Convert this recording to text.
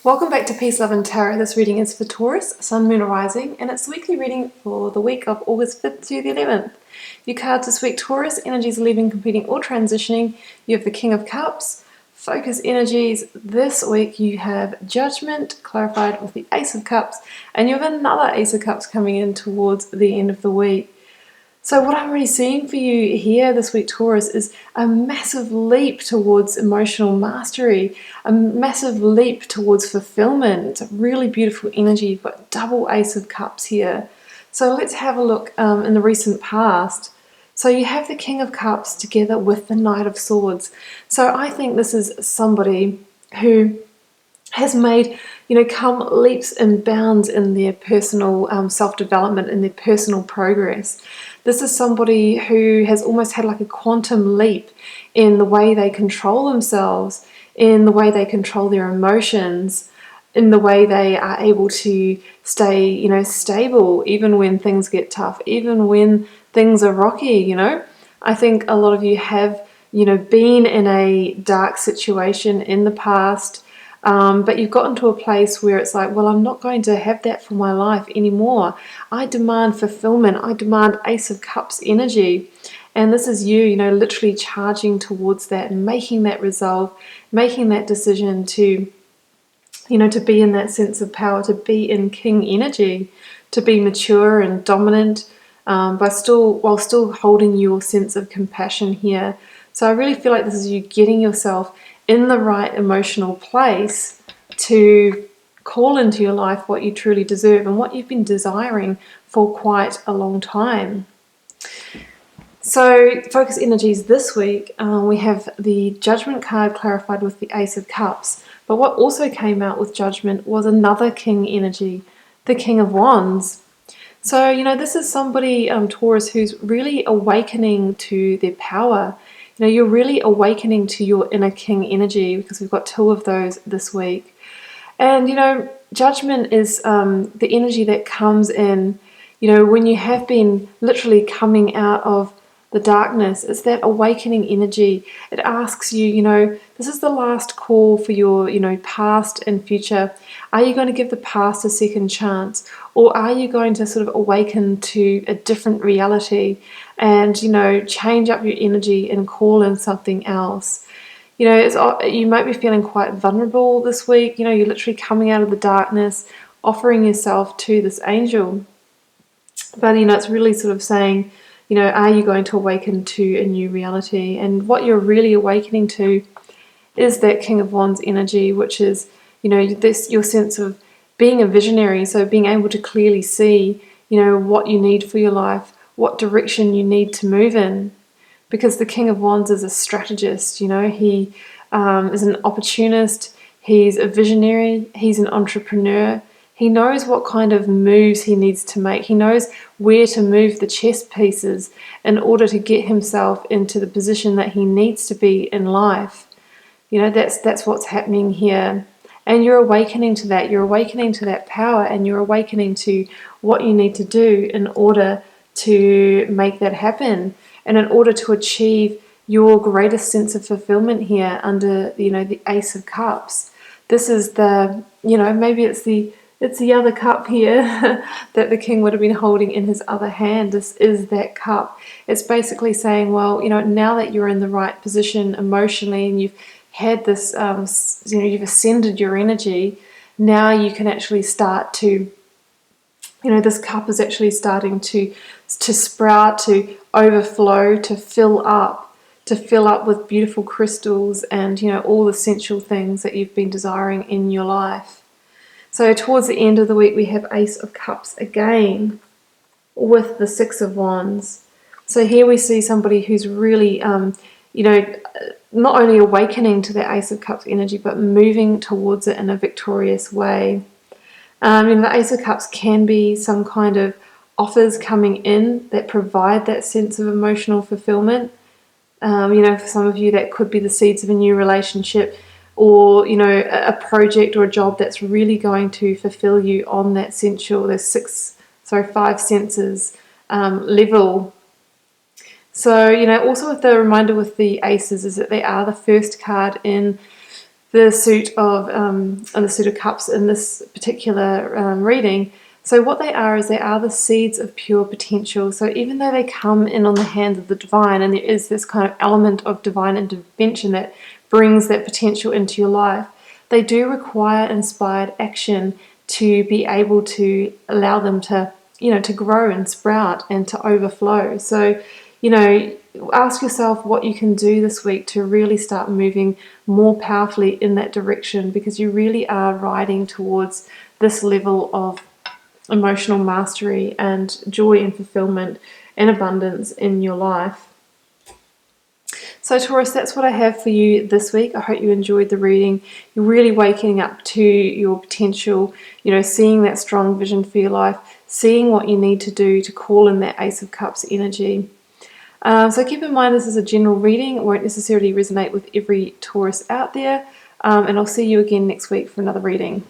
Welcome back to Peace, Love and Tarot. This reading is for Taurus, Sun, Moon, or Rising, and it's the weekly reading for the week of August 5th to the 11th. Your cards this week: Taurus, energies leaving, completing, or transitioning. You have the King of Cups. Focus energies this week, you have Judgment, clarified with the Ace of Cups, and you have another Ace of Cups coming in towards the end of the week. So what I'm really seeing for you here this week, Taurus, is a massive leap towards emotional mastery, a massive leap towards fulfillment. Really beautiful energy. You've got double Ace of Cups here. So let's have a look in the recent past. So you have the King of Cups together with the Knight of Swords. So I think this is somebody who has made, come leaps and bounds in their personal self-development, in their personal progress. This is somebody who has almost had like a quantum leap in the way they control themselves, in the way they control their emotions, in the way they are able to stay, stable, even when things get tough, even when things are rocky, I think a lot of you have, been in a dark situation in the past, but you've gotten to a place where it's like, well, I'm not going to have that for my life anymore. I demand fulfillment. I demand Ace of Cups energy. And this is you, literally charging towards that and making that resolve, making that decision to, to be in that sense of power, to be in king energy, to be mature and dominant, while still holding your sense of compassion here. So I really feel like this is you getting yourself in the right emotional place to call into your life what you truly deserve and what you've been desiring for quite a long time. So focus energies this week, we have the Judgment card clarified with the Ace of Cups, but what also came out with Judgment was another king energy, the King of Wands. So, this is somebody, Taurus, who's really awakening to their power. You're really awakening to your inner king energy, because we've got two of those this week. And, Judgment is the energy that comes in, when you have been literally coming out of the darkness. It's that awakening energy. It asks you, this is the last call for your, past and future. Are you going to give the past a second chance? Or are you going to sort of awaken to a different reality and, change up your energy and call in something else? You might be feeling quite vulnerable this week. You're literally coming out of the darkness, offering yourself to this angel. But, it's really sort of saying, are you going to awaken to a new reality? And what you're really awakening to is that King of Wands energy, which is, your sense of being a visionary. So being able to clearly see, what you need for your life, what direction you need to move in. Because the King of Wands is a strategist, he is an opportunist, he's a visionary, he's an entrepreneur. He knows what kind of moves he needs to make. He knows where to move the chess pieces in order to get himself into the position that he needs to be in life. That's what's happening here. And you're awakening to that. You're awakening to that power, and you're awakening to what you need to do in order to make that happen, and in order to achieve your greatest sense of fulfillment here under, the Ace of Cups. This is the, maybe it's the other cup here that the king would have been holding in his other hand. This is that cup. It's basically saying, well, now that you're in the right position emotionally and you've had this, you've ascended your energy, now you can actually start to, this cup is actually starting to sprout, to overflow, to fill up with beautiful crystals and, all the essential things that you've been desiring in your life. So towards the end of the week, we have Ace of Cups again with the Six of Wands. So here we see somebody who's really, not only awakening to the Ace of Cups energy, but moving towards it in a victorious way. The Ace of Cups can be some kind of offers coming in that provide that sense of emotional fulfillment. For some of you, that could be the seeds of a new relationship, or a project or a job that's really going to fulfill you on that sensual, those 5 senses level. So also with the reminder with the aces is that they are the first card in the suit of cups in this particular reading. So what they are is they are the seeds of pure potential. So even though they come in on the hand of the divine, and there is this kind of element of divine intervention that brings that potential into your life, they do require inspired action to be able to allow them to, to grow and sprout and to overflow. So, ask yourself what you can do this week to really start moving more powerfully in that direction, because you really are riding towards this level of emotional mastery and joy and fulfillment and abundance in your life. So Taurus, that's what I have for you this week. I hope you enjoyed the reading. You're really waking up to your potential, seeing that strong vision for your life, seeing what you need to do to call in that Ace of Cups energy. So keep in mind this is a general reading. It won't necessarily resonate with every Taurus out there. And I'll see you again next week for another reading.